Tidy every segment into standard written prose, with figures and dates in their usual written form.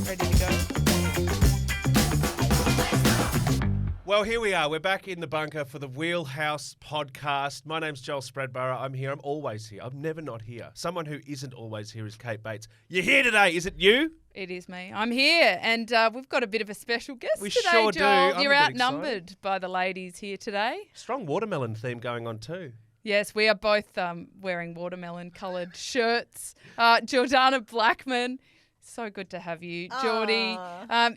ready to go. Well, here we are. We're back in the bunker for the Wheelhouse podcast. My name's Joel Spreadborough. I'm here. I'm always here. I'm never not here. Someone who isn't always here is Kate Bates. You're here today. Is it you? It is me. I'm here, and we've got a bit of a special guest We today, sure Joel. do. I'm You're a bit outnumbered excited. by the ladies here today. Strong watermelon theme going on too. Yes, we are both wearing watermelon-coloured shirts. Jordana Blackman, so good to have you. Geordie,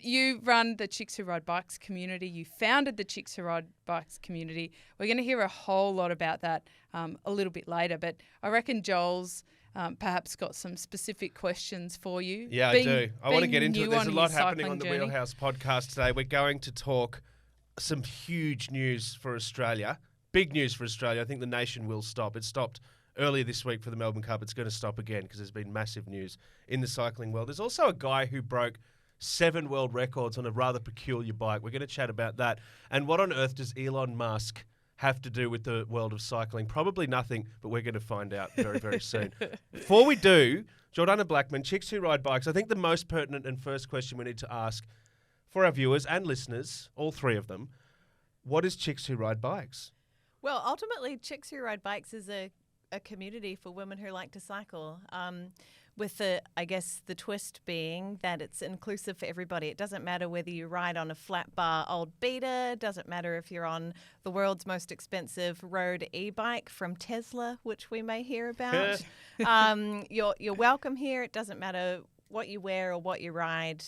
you run the Chicks Who Ride Bikes community. You founded the Chicks Who Ride Bikes community. We're going to hear a whole lot about that a little bit later, but I reckon Joel's perhaps got some specific questions for you. Yeah, I do. I want to get into it. There's a lot happening on the journey. Wheelhouse podcast today. We're going to talk some huge news for Australia. Big news for Australia. I think the nation will stop. It stopped earlier this week for the Melbourne Cup. It's going to stop again because there's been massive news in the cycling world. There's also a guy who broke 7 world records on a rather peculiar bike. We're going to chat about that. And what on earth does Elon Musk have to do with the world of cycling? Probably nothing, but we're going to find out very, very soon. Before we do, Jordana Blackman, Chicks Who Ride Bikes. I think the most pertinent and first question we need to ask for our viewers and listeners, all three of them, what is Chicks Who Ride Bikes? Well, ultimately, Chicks Who Ride Bikes is a community for women who like to cycle, with the twist being that it's inclusive for everybody. It doesn't matter whether you ride on a flat bar old beater, doesn't matter if you're on the world's most expensive road e-bike from Tesla, which we may hear about. You're welcome here. It doesn't matter what you wear or what you ride.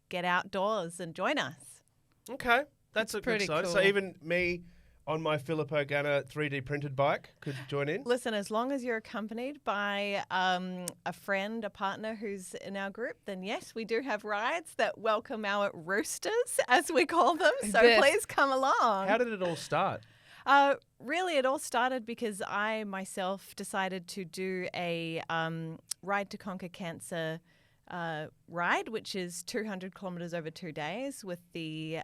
Get outdoors and join us. Okay, that's a pretty good sign. cool. So even me on my Filippo Ganna 3D printed bike could join in? Listen, as long as you're accompanied by a friend, a partner who's in our group, then yes, we do have rides that welcome our roosters, as we call them. So Yes. please come along. How did it all start? Really, it all started because I myself decided to do a Ride to Conquer Cancer ride, which is 200 kilometres over 2 days, with the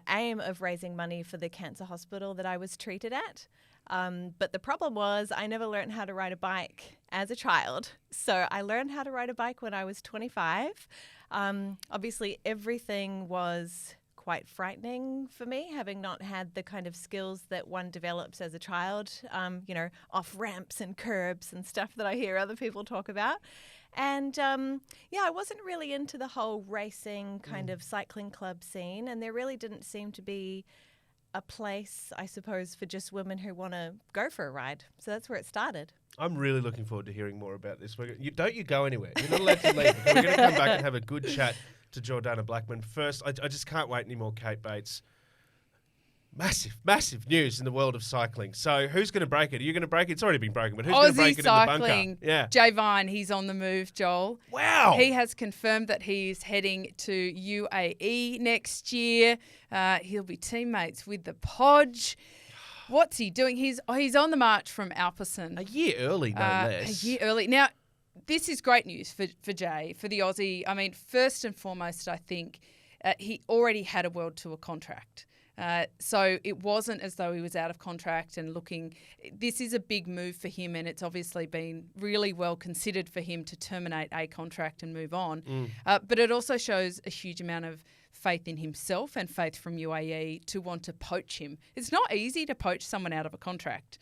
aim of raising money for the cancer hospital that I was treated at. But the problem was I never learned how to ride a bike as a child. So I learned how to ride a bike when I was 25. Obviously, everything was quite frightening for me, having not had the kind of skills that one develops as a child, off ramps and curbs and stuff that I hear other people talk about. And, I wasn't really into the whole racing kind of cycling club scene, and there really didn't seem to be a place, I suppose, for just women who want to go for a ride. So that's where it started. I'm really looking forward to hearing more about this. Don't you go anywhere. You're not allowed to leave. We're going to come back and have a good chat to Jordana Blackman. First, I just can't wait anymore, Kate Bates. Massive, massive news in the world of cycling. So who's going to break it? Are you going to break it? It's already been broken, but who's going to break it cycling. in the bunker? Yeah. Jay Vine, he's on the move, Joel. Wow. He has confirmed that he's heading to UAE next year. He'll be teammates with the Podge. What's he doing? He's on the march from Alpecin. A year early, no less. A year early. Now, this is great news for Jay, for the Aussie. I mean, first and foremost, I think he already had a World Tour contract. So it wasn't as though he was out of contract and looking. This is a big move for him, and it's obviously been really well considered for him to terminate a contract and move on. But it also shows a huge amount of faith in himself and faith from UAE to want to poach him. It's not easy to poach someone out of a contract.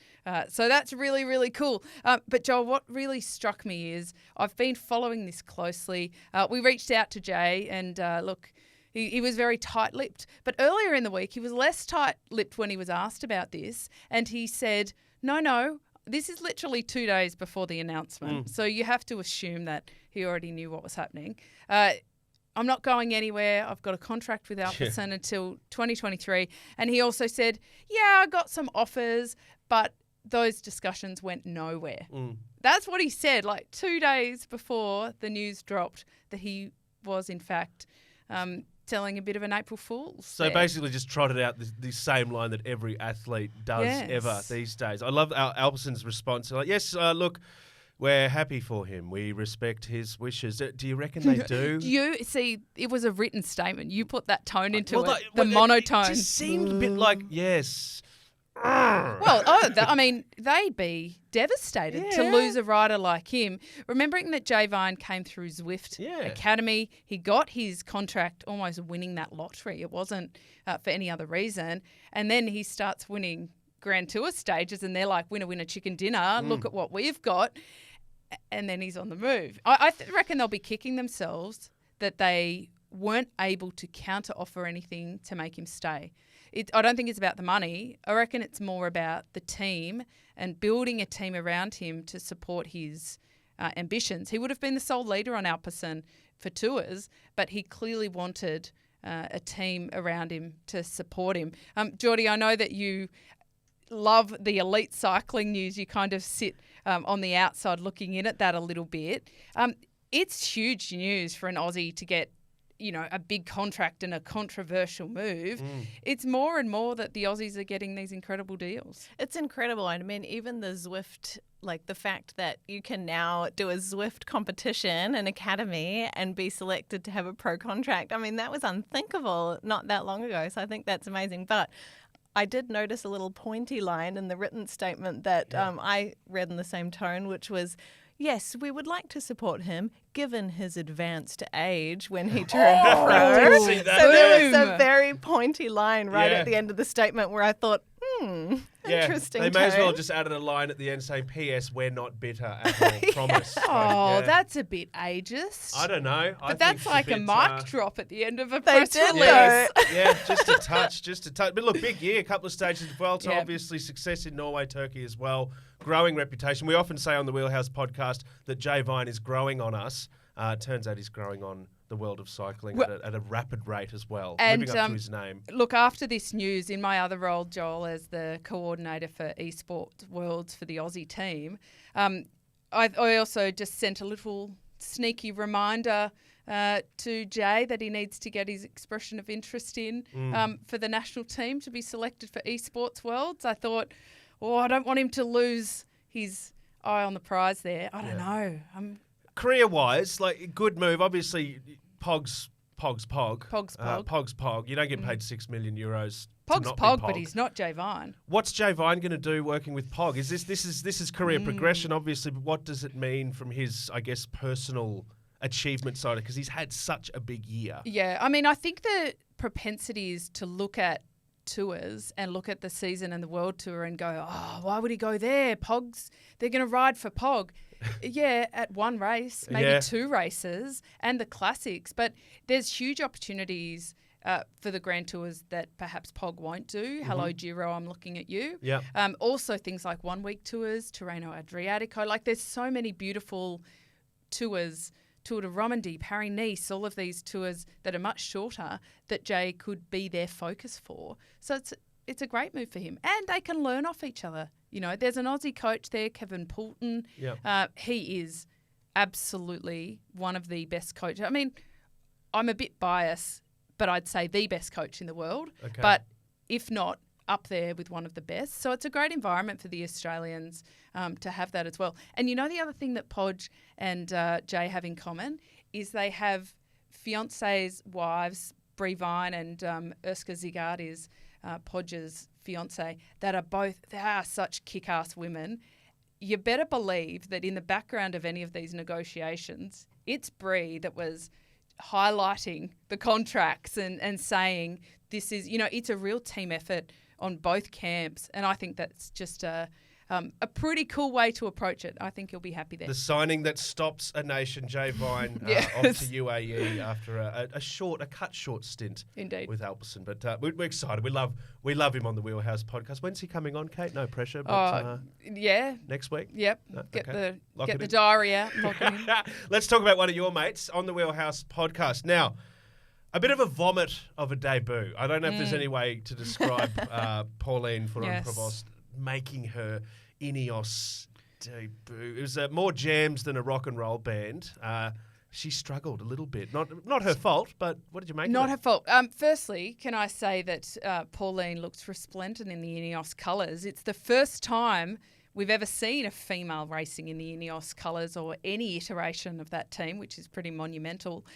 So that's really, really cool. But Joel, what really struck me is I've been following this closely. We reached out to Jay and look, he was very tight-lipped. But earlier in the week, he was less tight-lipped when he was asked about this. And he said, no, this is literally 2 days before the announcement. So you have to assume that he already knew what was happening. I'm not going anywhere. I've got a contract with Alpecin until 2023. And he also said, I got some offers, but those discussions went nowhere. That's what he said, like 2 days before the news dropped that he was, in fact, telling a bit of an April Fool's. So basically just trotted out the same line that every athlete does ever these days. I love Alpecin's response. They're like, yes, look, we're happy for him. We respect his wishes. Do you reckon they do? You see, it was a written statement. You put that tone into it, the monotone. It just seemed a bit like, yes, Well, they'd be devastated to lose a rider like him. Remembering that Jay Vine came through Zwift Academy, he got his contract almost winning that lottery. It wasn't for any other reason. And then he starts winning Grand Tour stages and they're like, winner, winner, chicken dinner. Look at what we've got. And then he's on the move. I reckon they'll be kicking themselves that they weren't able to counter offer anything to make him stay. I don't think it's about the money. I reckon it's more about the team and building a team around him to support his ambitions. He would have been the sole leader on Alpecin for tours, but he clearly wanted a team around him to support him. Geordie, I know that you love the elite cycling news. You kind of sit on the outside looking in at that a little bit. It's huge news for an Aussie to get a big contract and a controversial move. It's more and more that the Aussies are getting these incredible deals. It's incredible. I mean, even the Zwift, like the fact that you can now do a Zwift competition, an academy, and be selected to have a pro contract. I mean, that was unthinkable not that long ago. So I think that's amazing. But I did notice a little pointy line in the written statement that I read in the same tone, which was, yes, we would like to support him given his advanced age when he turned pro. See that. So there was a very pointy line at the end of the statement where I thought, interesting. They may as tone. well just added a line at the end saying, P.S. we're not bitter at all, promise. That's a bit ageist. I don't know. But that's like a mic drop at the end of a They press did release. though. just a touch. But look, big year, a couple of stages of Vuelta, obviously success in Norway, Turkey as well. Growing reputation. We often say on the Wheelhouse podcast that Jay Vine is growing on us. Turns out he's growing on the world of cycling at a rapid rate as well. And, living up to his name. Look, after this news, in my other role, Joel, as the coordinator for eSports Worlds for the Aussie team, I also just sent a little sneaky reminder to Jay that he needs to get his expression of interest in for the national team to be selected for eSports Worlds. I thought, I don't want him to lose his eye on the prize there. I don't know. Career-wise, like, good move. Obviously, Pog's Pog. Pog's Pog. Pog's Pog. You don't get paid €6 million. Pog's to not Pog, be Pog, but he's not Jay Vine. What's Jay Vine going to do working with Pog? This is career progression, obviously, but what does it mean from his, I guess, personal achievement side? Because he's had such a big year. Yeah, I mean, I think the propensity is to look at tours and look at the season and the World Tour and go, why would he go there? They're going to ride for Pog. Yeah, at one race, maybe two races, and the classics. But there's huge opportunities for the Grand Tours that perhaps Pog won't do. Hello, Giro, I'm looking at you. Yeah. Also things like one-week tours, Tirreno Adriatico. Like, there's so many beautiful tours, Tour de Romandie, Paris-Nice, all of these tours that are much shorter that Jay could be their focus for. So it's a great move for him. And they can learn off each other. There's an Aussie coach there, Kevin Poulton. Yep. He is absolutely one of the best coaches. I mean, I'm a bit biased, but I'd say the best coach in the world. Okay. But if not, up there with one of the best. So it's a great environment for the Australians to have that as well. And the other thing that Podge and Jay have in common is they have fiancés, wives, Brie Vine and Urska Zigard is Podge's fiancé, they are such kick-ass women. You better believe that in the background of any of these negotiations, it's Brie that was highlighting the contracts and saying this is, it's a real team effort on both camps. And I think that's just a pretty cool way to approach it. I think he'll be happy there. The signing that stops a nation, Jay Vine, off to UAE after a cut short stint Indeed. with Alpecin. But we're excited. We love him on the Wheelhouse podcast. When's he coming on, Kate? No pressure. But, next week? Yep. No? Get Okay. the diary out. Lock it in. Let's talk about one of your mates on the Wheelhouse podcast. Now, a bit of a vomit of a debut. I don't know if there's any way to describe Pauline Ferrand Prevot making her Ineos debut. It was more jams than a rock and roll band. She struggled a little bit. Not her fault, but what did you make of it? Not her fault. Firstly, can I say that Pauline looks resplendent in the Ineos colours. It's the first time we've ever seen a female racing in the Ineos colours or any iteration of that team, which is pretty monumental.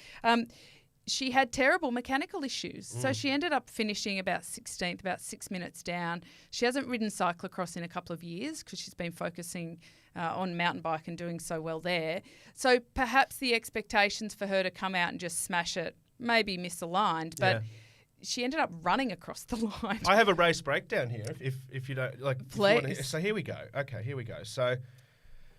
she had terrible mechanical issues. So she ended up finishing about 16th, about 6 minutes down. She hasn't ridden cyclocross in a couple of years because she's been focusing on mountain bike and doing so well there. So perhaps the expectations for her to come out and just smash it maybe misaligned, but she ended up running across the line. I have a race breakdown here if you don't like. Please. So here we go. Okay, here we go. So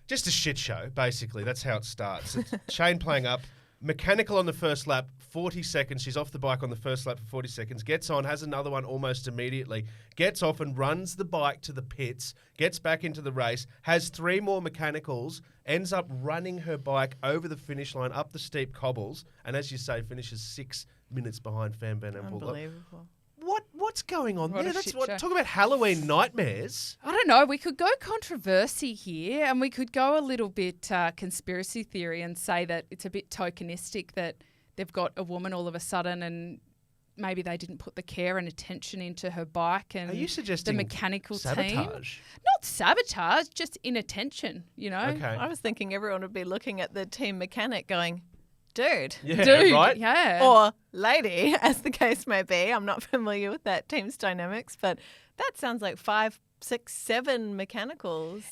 just a shit show, basically. That's how it starts. It's Shane playing up. Mechanical on the first lap, 40 seconds. She's off the bike on the first lap for 40 seconds. Gets on, has another one almost immediately. Gets off and runs the bike to the pits. Gets back into the race. Has 3 more mechanicals. Ends up running her bike over the finish line, up the steep cobbles. And as you say, finishes 6 minutes behind Van Van Empel. Unbelievable. What's going on What there? a That's shit what show. talk about Halloween nightmares. I don't know. We could go controversy here and we could go a little bit conspiracy theory and say that it's a bit tokenistic that they've got a woman all of a sudden and maybe they didn't put the care and attention into her bike and Are you suggesting the mechanical team. sabotage? Not sabotage, just inattention, you know? Okay. I was thinking everyone would be looking at the team mechanic going, dude. Yeah, Dude, right? yeah. Or lady, as the case may be. I'm not familiar with that team's dynamics, but that sounds like 5, 6, 7 mechanicals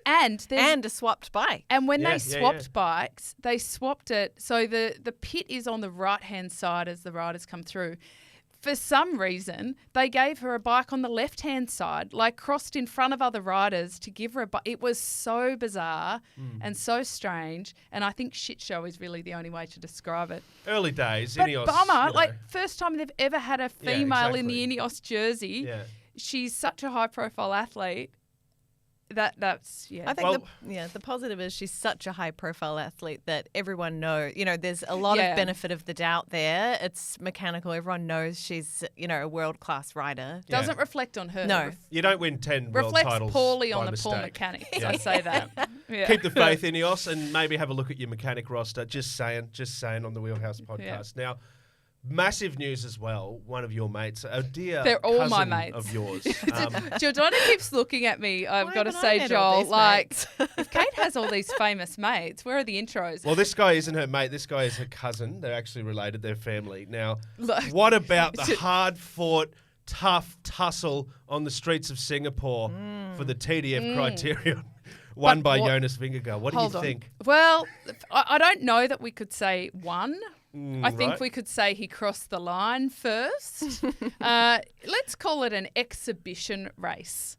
and there's and a swapped bike. And when Yeah, they yeah, swapped yeah. bikes, they swapped it. So the pit is on the right-hand side as the riders come through. For some reason, they gave her a bike on the left-hand side, like crossed in front of other riders to give her a bike. It was so bizarre and so strange. And I think shit show is really the only way to describe it. Early days, But Ineos. bummer, you know. like first time they've ever had a female in the exactly. Ineos jersey. Yeah. She's such a high-profile athlete. That's I think Well- the positive is she's such a high profile athlete that everyone knows, there's a lot of benefit of the doubt there. It's mechanical. Everyone knows she's, a world class rider. Yeah. doesn't reflect on her. No. You don't win 10 world Reflects titles poorly by on the mistake. poor mechanics. Yeah. I say that. Yeah. Keep the faith, Ineos, and maybe have a look at your mechanic roster. Just saying on the Wheelhouse podcast. Now, massive news as well. One of your mates, a dear They're all my cousin mates. of yours. Jordana keeps looking at me. I've Why got to haven't I say, met all Joel, these like, mates? if Kate has all these famous mates, where are the intros? Well, this guy isn't her mate. This guy is her cousin. They're actually related. They're family. Now, Look, what about the hard-fought, tough tussle on the streets of Singapore for the TDF criterion, won by what- Jonas Vingegaard? What do Hold you on. think? Well, I don't know that we could say one. I think right. we could say he crossed the line first. Let's call it an exhibition race.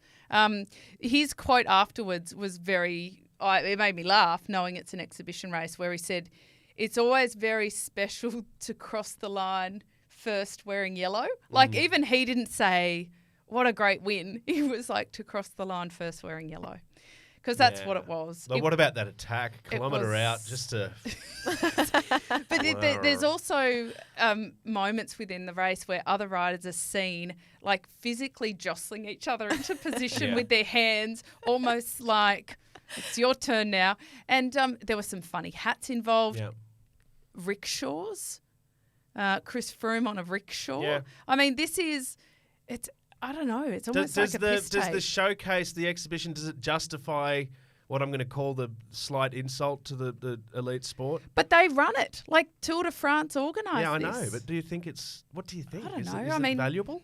His quote afterwards was it made me laugh knowing it's an exhibition race where he said, it's always very special to cross the line first wearing yellow. Like even he didn't say, what a great win. He was like, to cross the line first wearing yellow. Because that's what it was. But what about that attack? Kilometre was- out just to... But there's also moments within the race where other riders are seen like physically jostling each other into position Yeah. with their hands, almost like it's your turn now. And there were some funny hats involved, Yeah. rickshaws. Chris Froome on a rickshaw. Yeah. I mean, I don't know. It's almost Does like a the piss does the take. showcase, the exhibition, does it justify what I'm going to call the slight insult to the elite sport? But they run it like Tour de France organised. Yeah, I this. know. But do you think what do you think? I don't Is know. It, is I it mean, valuable?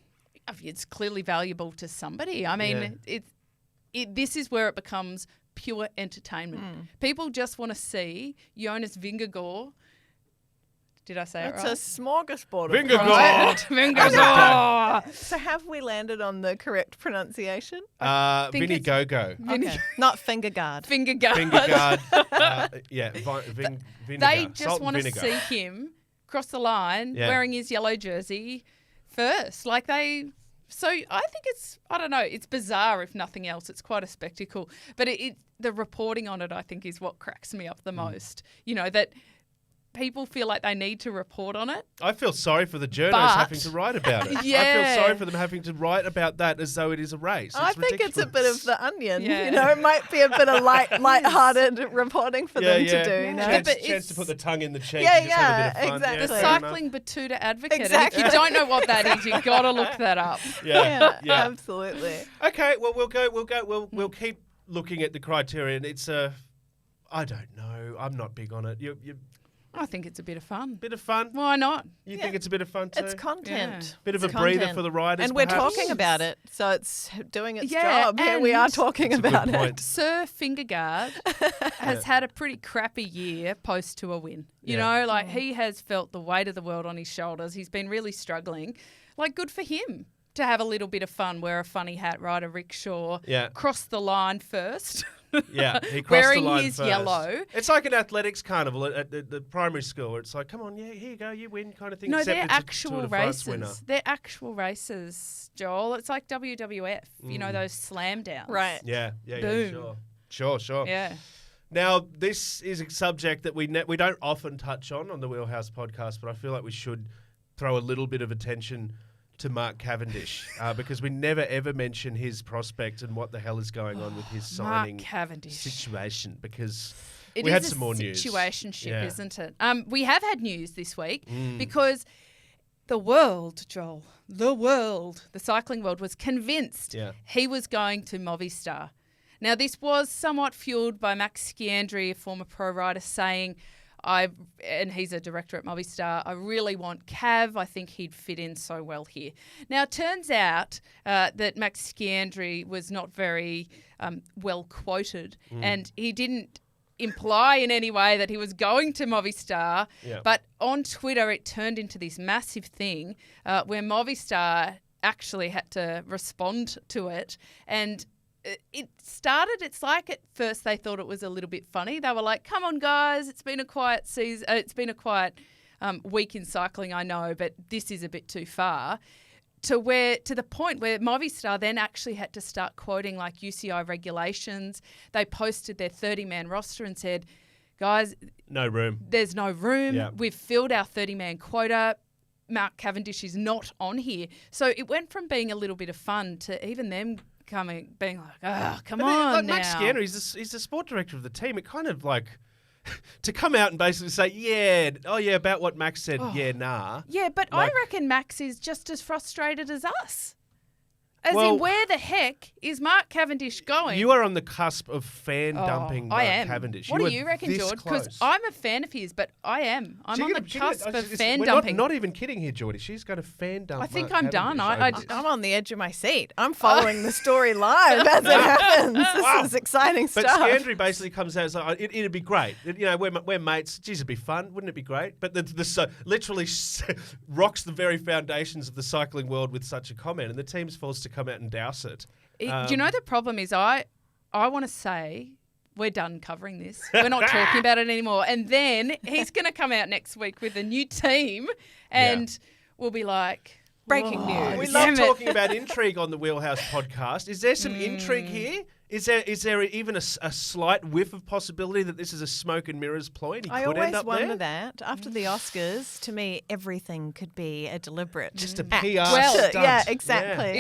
It's clearly valuable to somebody. I mean, this is where it becomes pure entertainment. People just want to see Jonas Vingegaard. Did I say It's it right? a smorgasbord. of Vingegaard! Vingegaard. So have we landed on the correct pronunciation? think Vinny it's- Go-Go. Okay. Not finger guard. Vingegaard. Vingegaard. Vinegar. They just Salt and want to vinegar. see him cross the line Yeah. wearing his yellow jersey first. So I think I don't know, it's bizarre if nothing else. It's quite a spectacle. But the reporting on it, I think, is what cracks me up the most. That people feel like they need to report on it. I feel sorry for the journos But- having to write about it. I Yeah. feel sorry for them having to write about that as though it is a race. I It's think it's a bit ridiculous. of the onion. Yeah. It might be a bit of light-hearted reporting for them to do. Chance, But chance it's- to put the tongue in the cheek Yeah, and just have a bit of fun. exactly. Yeah, The fair enough. cycling Batuta advocate. Exactly. And if you don't know what that is, you've got to look that up. Yeah, yeah. Absolutely. Okay, well we'll keep looking at the criterion. It's I don't know. I'm not big on it. I think it's a bit of fun. Bit of fun? Why not? You think it's a bit of fun too? It's content. Bit of It's a breather content. for the riders, And we're perhaps? talking about it, so it's doing its Yeah, job. Here we are and- talking That's a good about point. it. Sir Vingegaard has had a pretty crappy year post to a win. You Yeah. know, like he has felt the weight of the world on his shoulders. He's been really struggling. Like, good for him to have a little bit of fun, wear a funny hat, ride a rickshaw, Yeah. cross the line first. Yeah, he crossed Wearing the line his first. yellow. It's like an athletics carnival at the primary school where it's like, come on, yeah, here you go, you win kind of thing. No, except they're it's a Tour actual de France winner. races. They're actual races, Joel. It's like WWF, you know, those slam downs. Right. Yeah, Boom. Sure. Yeah. Now, this is a subject that we don't often touch on the Wheelhouse podcast, but I feel like we should throw a little bit of attention to Mark Cavendish because we never ever mention his prospect and what the hell is going on with his signing Mark Cavendish. situation because It we is had a some more news. situationship, Yeah. isn't it? We have had news this week because the world, Joel, the cycling world was convinced he was going to Movistar. Now, this was somewhat fueled by Max Sciandri, a former pro rider, saying, and he's a director at Movistar, I really want Cav. I think he'd fit in so well here. Now, it turns out that Max Sciandri was not very well quoted and he didn't imply in any way that he was going to Movistar. Yeah. But on Twitter, it turned into this massive thing where Movistar actually had to respond to it. And it's like at first they thought it was a little bit funny. They were like, come on, guys, it's been a quiet season. It's been a quiet week in cycling, I know, but this is a bit too far. To the point where Movistar then actually had to start quoting like UCI regulations. They posted their 30-man roster and said, guys, No room. there's no room. Yeah. We've filled our 30-man quota. Mark Cavendish is not on here. So it went from being a little bit of fun to even them being like, oh, come on like now. Max Sciandri, he's the sport director of the team. It kind of like to come out and basically say, about what Max said, nah. Yeah, but Like- I reckon Max is just as frustrated as us. As Well- in, where the heck is Mark Cavendish going? You are on the cusp of fan dumping Mark I am. Cavendish. What do are you reckon, this George? Because close. I'm a fan of his, but I am. I'm on the cusp of fan we're dumping. Not even kidding here, Geordie. She's going to fan dump. I think Mark I'm done. Cavendish. I'm on the edge of my seat. I'm following the story live as it happens. This is exciting But stuff. Sciandri basically comes out and says, it'd be great. We're mates. Geez, it'd be fun. Wouldn't it be great? But literally rocks the very foundations of the cycling world with such a comment, and the team's forced to come out and douse it. Do you know the problem is I want to say we're done covering this. We're not talking about it anymore. And then he's going to come out next week with a new team and we'll be like, Breaking "Whoa, news. We damn love it." talking about intrigue on the Wheelhouse podcast. Is there some intrigue here? Is there even a slight whiff of possibility that this is a smoke and mirrors ploy? And he I could always end up wonder there? that. After the Oscars, to me, everything could be a deliberate Just a act. PR Well, stunt. yeah, exactly.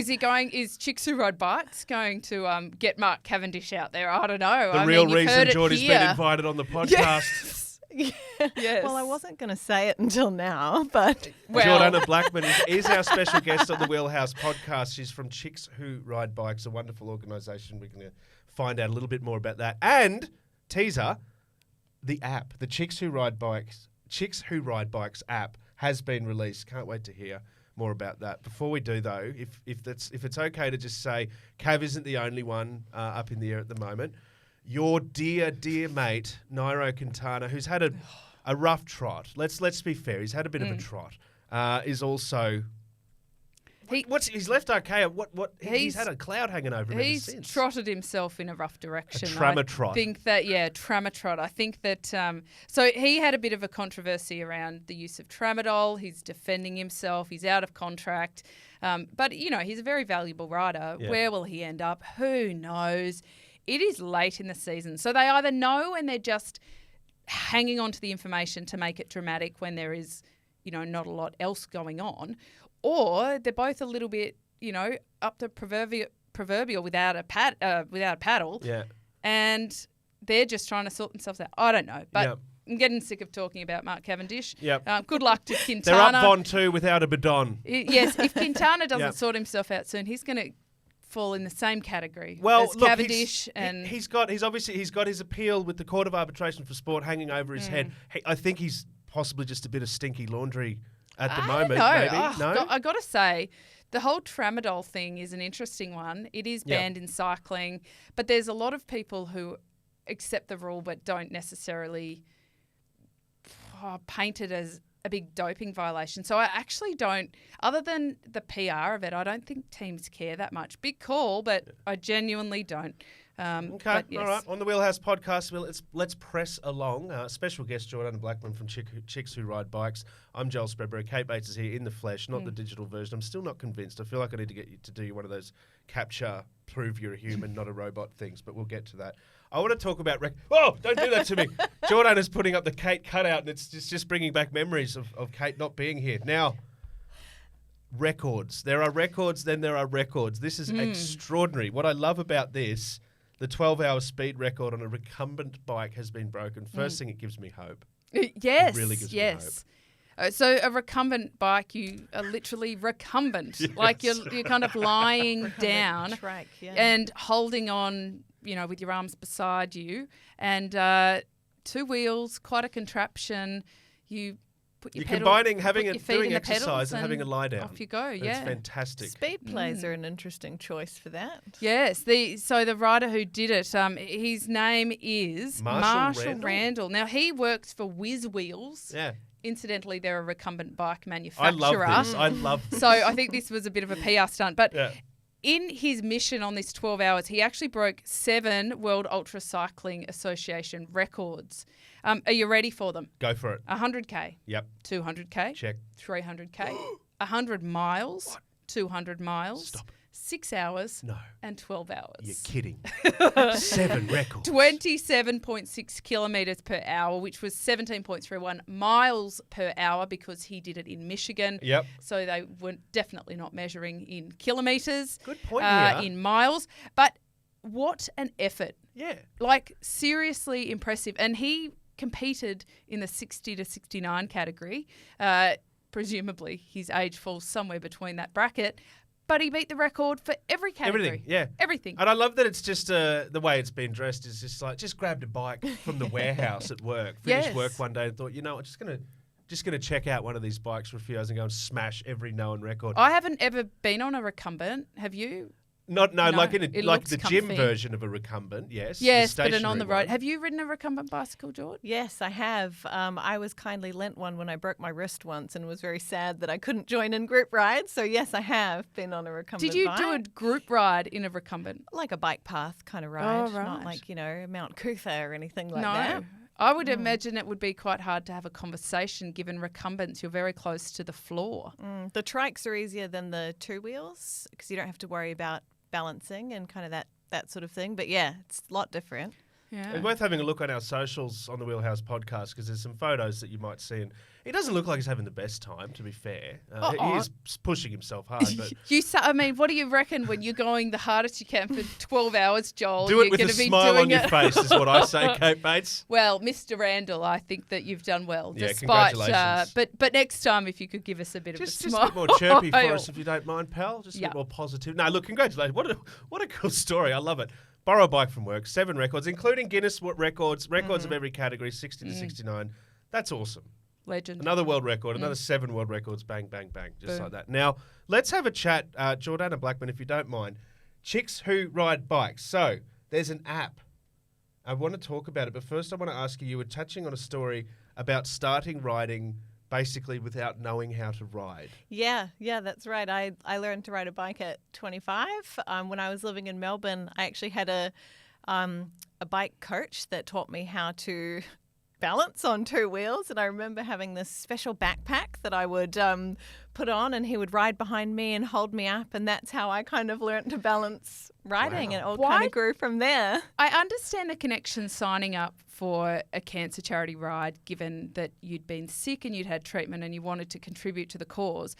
Is Chicks Who Ride Bikes going to get Mark Cavendish out there? I don't know. The real reason Geordie's been invited on the podcast. Yes. Well, I wasn't going to say it until now, but Jordana Blackman is our special guest on the Wheelhouse podcast. She's from Chicks Who Ride Bikes, a wonderful organisation. We're going to find out a little bit more about that. And, teaser, the app, the Chicks Who Ride Bikes app has been released. Can't wait to hear more about that. Before we do, though, if it's okay to just say Cav isn't the only one up in the air at the moment. Your dear mate, Nairo Quintana, who's had a rough trot. Let's be fair. He's had a bit of a trot. Is also he's left Arkea. He's had a cloud hanging over him ever He's since. trotted himself in a rough direction. trauma trot. I think that, trauma trot. I think that, so he had a bit of a controversy around the use of tramadol. He's defending himself. He's out of contract. But, he's a very valuable rider. Yeah. Where will he end up? Who knows? It is late in the season. So they either know and they're just hanging on to the information to make it dramatic when there is, not a lot else going on, or they're both a little bit, up to proverbial without a paddle. Yeah. And they're just trying to sort themselves out. I don't know, but Yep. I'm getting sick of talking about Mark Cavendish. Yep. Good luck to They're Quintana. up on 2 without a bidon. Yes, if Quintana doesn't Yep. sort himself out soon, he's going to fall in the same category Well, as look, Cavendish. he's got his appeal with the Court of Arbitration for Sport hanging over his head. I think he's possibly just a bit of stinky laundry at the I moment. don't know. Maybe no. I got to say, the whole tramadol thing is an interesting one. It is Yep. banned in cycling, but there's a lot of people who accept the rule but don't necessarily paint it as a big doping violation. So I actually don't, other than the PR of it, I don't think teams care that much. Big call, but I genuinely don't. Okay, But yes. all right. On the Wheelhouse podcast, let's press along. Special guest Jordana Blackman from Chicks Who Ride Bikes. I'm Joel Spreadbury. Kate Bates is here in the flesh, not the digital version. I'm still not convinced. I feel like I need to get you to do one of those capture, prove you're a human, not a robot things, but we'll get to that. I want to talk about... don't do that to me. Jordana's putting up the Kate cutout, and it's just bringing back memories of Kate not being here. Now... records. There are records, then there are records. This is extraordinary. What I love about this, the 12-hour speed record on a recumbent bike has been broken. First thing, it gives me hope. Yes, It really gives me hope. So a recumbent bike, you are literally recumbent, like you're kind of lying down Track, yeah. and holding on, with your arms beside you, and 2 wheels, quite a contraption. You put your You're combining doing in the exercise pedals and having a lie down. Off you go. And Yeah, it's fantastic. Speed plays are an interesting choice for that. Yes. The rider who did it, his name is Marshall Randall. Now he works for Whiz Wheels. Yeah. Incidentally, they're a recumbent bike I manufacturer. love this. I love this. So I think this was a bit of a PR stunt. But Yeah. in his mission on this 12 hours, he actually broke 7 World Ultra Cycling Association records. Are you ready for them? Go for it. 100K, Yep. 200K, Check. 300K, 100 miles, What? 200 miles, Stop. 6 hours, No. and 12 hours. You're kidding. 7 records. 27.6 kilometres per hour, which was 17.31 miles per hour because he did it in Michigan. Yep. So they were definitely not measuring in kilometres. Good point here. In miles. But what an effort. Yeah. Like, seriously impressive. And he competed in the 60 to 69 category. Presumably his age falls somewhere between that bracket. But he beat the record for every category. Everything, yeah. Everything. And I love that it's just the way it's been dressed is just grabbed a bike from the warehouse at work, finished Yes. work one day and thought, I'm just gonna check out one of these bikes for a few hours and go and smash every known record. I haven't ever been on a recumbent. Have you? Like No, in it like looks the gym comfy. version of a recumbent, yes. Yes, the but an on the stationary road. one. Have you ridden a recumbent bicycle, George? Yes, I have. I was kindly lent one when I broke my wrist once and was very sad that I couldn't join in group rides. So, yes, I have been on a recumbent Did you bike. do a group ride in a recumbent? Like a bike path kind of ride, Oh, not right. like, Mount Cootha or anything like No. that. I would imagine it would be quite hard to have a conversation given recumbents. You're very close to the floor. The trikes are easier than the 2 wheels because you don't have to worry about balancing and kind of that sort of thing. But yeah, it's a lot different. Yeah. It's worth having a look on our socials on the Wheelhouse podcast because there's some photos that you might see. And he doesn't look like he's having the best time, to be fair. He is pushing himself hard. But What do you reckon when you're going the hardest you can for 12 hours, Joel? do it you're with a gonna be smile doing on your it- face is what I say, Kate Bates. Well, Mr. Randall, I think that you've done well. Yeah, despite, congratulations. but next time, if you could give us a bit Just of a a smile. bit more chirpy for us, if you don't mind, pal. Just a Yeah. bit more positive. No, look, congratulations. What a cool story. I love it. Borrow a bike from work, 7 records, including Guinness records of every category, 60 to 69. That's awesome. Legend. Another world record, another 7 world records, bang, bang, bang, just Boom. like that. Now, let's have a chat, Jordana Blackman, if you don't mind. Chicks Who Ride Bikes. So, there's an app. I want to talk about it, but first I want to ask you were touching on a story about starting riding basically without knowing how to ride. Yeah, that's right. I learned to ride a bike at 25. When I was living in Melbourne, I actually had a bike coach that taught me how to balance on 2 wheels. And I remember having this special backpack that I would put on and he would ride behind me and hold me up. And that's how I kind of learned to balance riding. Wow. And it all Why- kind of grew from there. I understand the connection signing up for a cancer charity ride, given that you'd been sick and you'd had treatment and you wanted to contribute to the cause.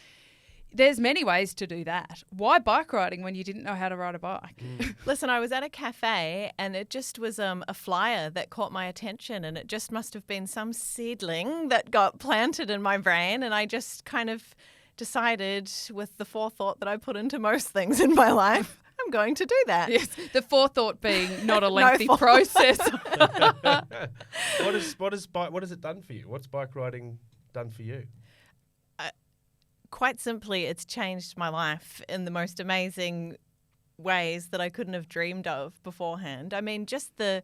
There's many ways to do that. Why bike riding when you didn't know how to ride a bike? Listen, I was at a cafe and it just was a flyer that caught my attention, and it just must have been some seedling that got planted in my brain, and I just kind of decided with the forethought that I put into most things in my life, I'm I'm going to do that. Yes, the forethought being not a lengthy forethought. process. What has it done for you? What's bike riding done for you? Quite simply, it's changed my life in the most amazing ways that I couldn't have dreamed of beforehand. I mean, just the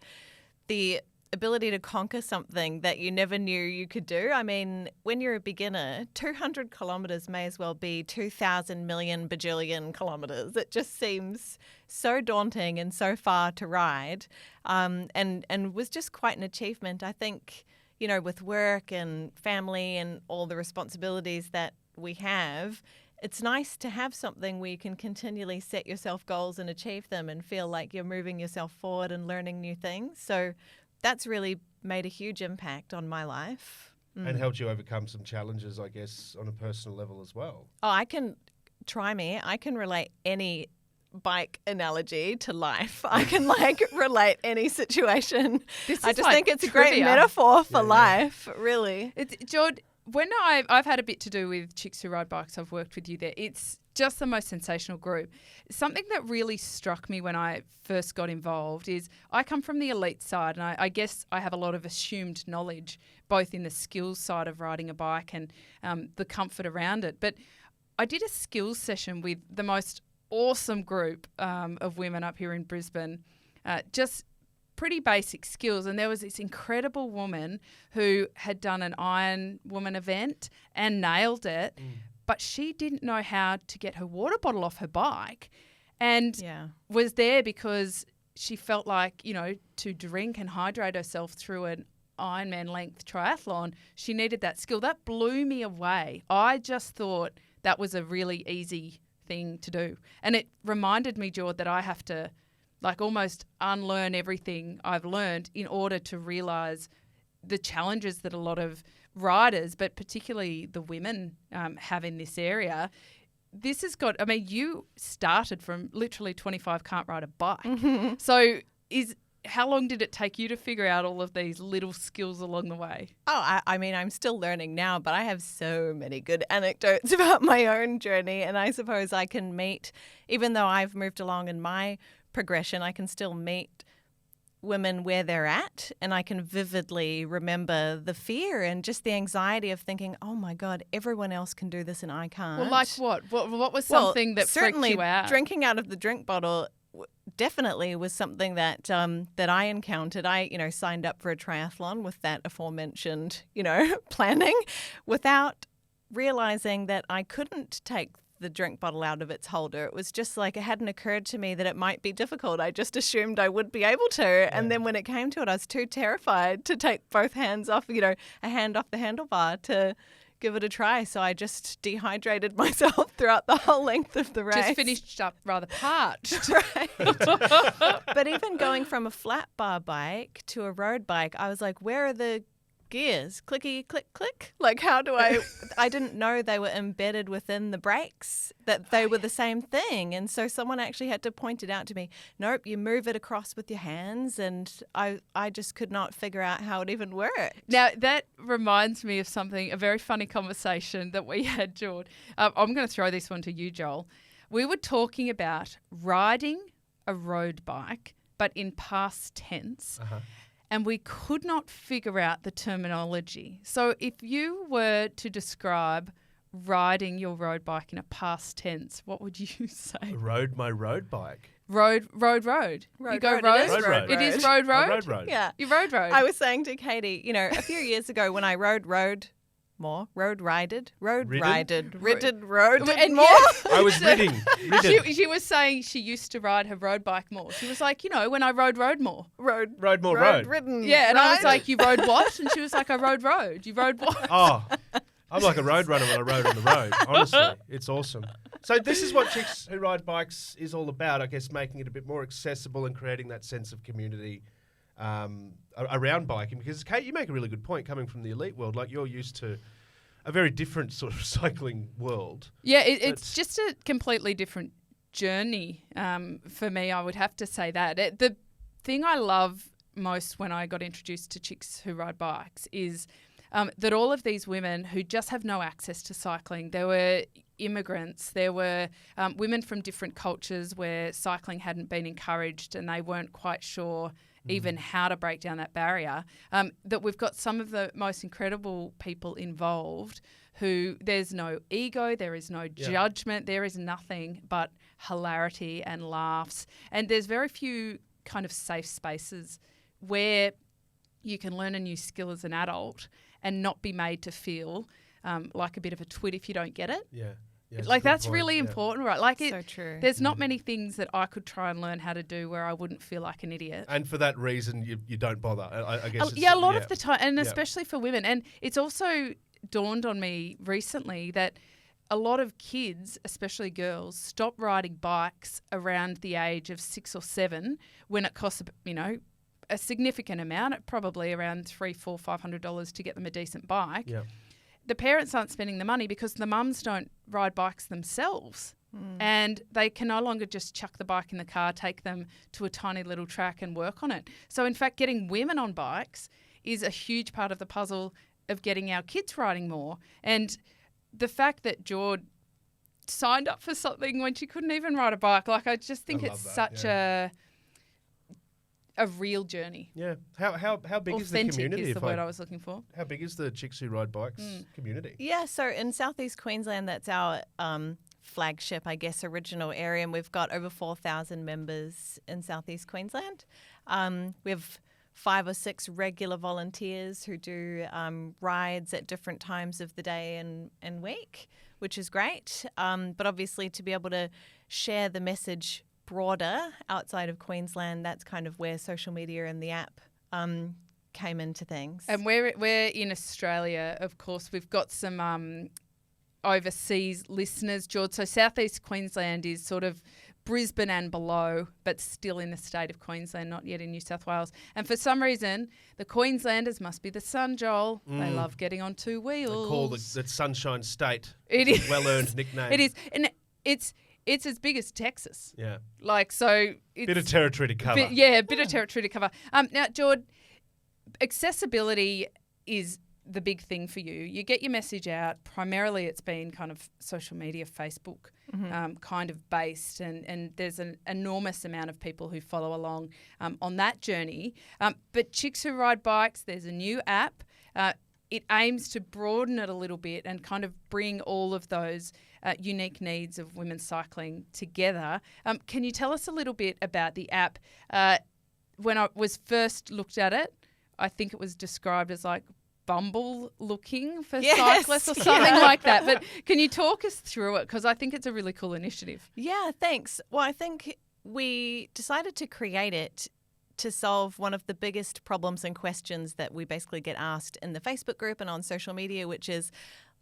ability to conquer something that you never knew you could do. I mean, when you're a beginner, 200 kilometres may as well be 2,000 million bajillion kilometres. It just seems so daunting and so far to ride, and was just quite an achievement. I think, you know, with work and family and all the responsibilities that we have, it's nice to have something where you can continually set yourself goals and achieve them and feel like you're moving yourself forward and learning new things. So that's really made a huge impact on my life. And helped you overcome some challenges, I guess, on a personal level as well. Oh, I can relate any bike analogy to life. I can relate any situation. I just think it's a great metaphor for life, really. Jord, when I've had a bit to do with Chicks Who Ride Bikes, I've worked with you there. It's just the most sensational group. Something that really struck me when I first got involved is I come from the elite side, and I guess I have a lot of assumed knowledge, both in the skills side of riding a bike and the comfort around it. But I did a skills session with the most awesome group of women up here in Brisbane, just pretty basic skills. And there was this incredible woman who had done an Iron Woman event and nailed it, but she didn't know how to get her water bottle off her bike, and was there because she felt like, you know, to drink and hydrate herself through an Ironman length triathlon, she needed that skill. That blew me away. I just thought that was a really easy thing to do. And it reminded me, Jord, that I have to almost unlearn everything I've learned in order to realise the challenges that a lot of riders, but particularly the women, have in this area. This has got, I mean, you started from literally 25, can't ride a bike. Mm-hmm. So how long did it take you to figure out all of these little skills along the way? Oh, I mean, I'm still learning now, but I have so many good anecdotes about my own journey. And I suppose I can meet, even though I've moved along in my progression, I can still meet women where they're at, and I can vividly remember the fear and just the anxiety of thinking, oh my God, everyone else can do this and I can't. Well, like what? What was something that freaked you out? Certainly drinking out of the drink bottle definitely was something that that I encountered. I, signed up for a triathlon with that aforementioned, planning, without realizing that I couldn't take the drink bottle out of its holder. It was just like, it hadn't occurred to me that it might be difficult. I just assumed I would be able to. Yeah. And then when it came to it, I was too terrified to take both hands off, a hand off the handlebar to give it a try. So I just dehydrated myself throughout the whole length of the race. Just finished up rather parched. Right. But even going from a flat bar bike to a road bike, I was like, where are the gears? Clicky, click, click. Like, how do I didn't know they were embedded within the brakes, that they were the same thing. And so someone actually had to point it out to me. Nope, you move it across with your hands. And I just could not figure out how it even worked. Now, that reminds me of something, a very funny conversation that we had, Jord. I'm going to throw this one to you, Joel. We were talking about riding a road bike, but in past tense. Uh-huh. And we could not figure out the terminology. So if you were to describe riding your road bike in a past tense, what would you say? Rode my road bike. Road. You go road? It is road. Road. Yeah. You rode. I was saying to Katie, a few years ago when I rided more. Ridden more. I was ridden. She was saying she used to ride her road bike more. She was like, when I rode more. Rode more. Ridden. Yeah, and I was like, you rode what? And she was like, I rode road. You rode what? Oh, I'm like a road runner when I rode on the road. Honestly, it's awesome. So this is what Chicks Who Ride Bikes is all about, I guess, making it a bit more accessible and creating that sense of community around biking. Because, Kate, you make a really good point coming from the elite world. Like, you're used to a very different sort of cycling world. Yeah, it's just a completely different journey for me, I would have to say that. The thing I love most when I got introduced to Chicks Who Ride Bikes is that all of these women who just have no access to cycling, there were immigrants, there were women from different cultures where cycling hadn't been encouraged and they weren't quite sure even how to break down that barrier, that we've got some of the most incredible people involved who there's no ego, there is no judgment, there is nothing but hilarity and laughs. And there's very few kind of safe spaces where you can learn a new skill as an adult and not be made to feel like a bit of a twit if you don't get it. Yeah. Like that's really important, right? Like so true. There's not many things that I could try and learn how to do where I wouldn't feel like an idiot. And for that reason, you don't bother. I guess. A lot of the time, and especially for women. And it's also dawned on me recently that a lot of kids, especially girls, stop riding bikes around the age of 6 or 7 when it costs, a significant amount, probably around $300, $400, $500 to get them a decent bike. Yeah. The parents aren't spending the money because the mums don't ride bikes themselves. And they can no longer just chuck the bike in the car, take them to a tiny little track and work on it. So, in fact, getting women on bikes is a huge part of the puzzle of getting our kids riding more. And the fact that Jord signed up for something when she couldn't even ride a bike, like I just think it's such a real journey. Yeah. How big is the Authentic community? is the word I was looking for. How big is the Chicks Who Ride Bikes community? Yeah, so in Southeast Queensland, that's our flagship, I guess, original area, and we've got over 4,000 members in Southeast Queensland. We have 5 or 6 regular volunteers who do rides at different times of the day and week, which is great. But obviously to be able to share the message broader outside of Queensland, that's kind of where social media and the app came into things. And we're in Australia, of course. We've got some overseas listeners, George. So Southeast Queensland is sort of Brisbane and below, but still in the state of Queensland, not yet in New South Wales. And for some reason, the Queenslanders must be the sun, Joel. They love getting on 2 wheels. They call the Sunshine State. It is. Well-earned nickname. It is. And it's as big as Texas. Yeah. Like, so it's... Bit of territory to cover. A bit of territory to cover. Now, Jord, accessibility is the big thing for you. You get your message out. Primarily it's been kind of social media, Facebook kind of based, and there's an enormous amount of people who follow along on that journey. But Chicks Who Ride Bikes, there's a new app. It aims to broaden it a little bit and kind of bring all of those unique needs of women cycling together. Can you tell us a little bit about the app? When I was first looked at it, I think it was described as like Bumble looking for cyclists or something like that. But can you talk us through it? Because I think it's a really cool initiative. Yeah, thanks. Well, I think we decided to create it to solve one of the biggest problems and questions that we basically get asked in the Facebook group and on social media, which is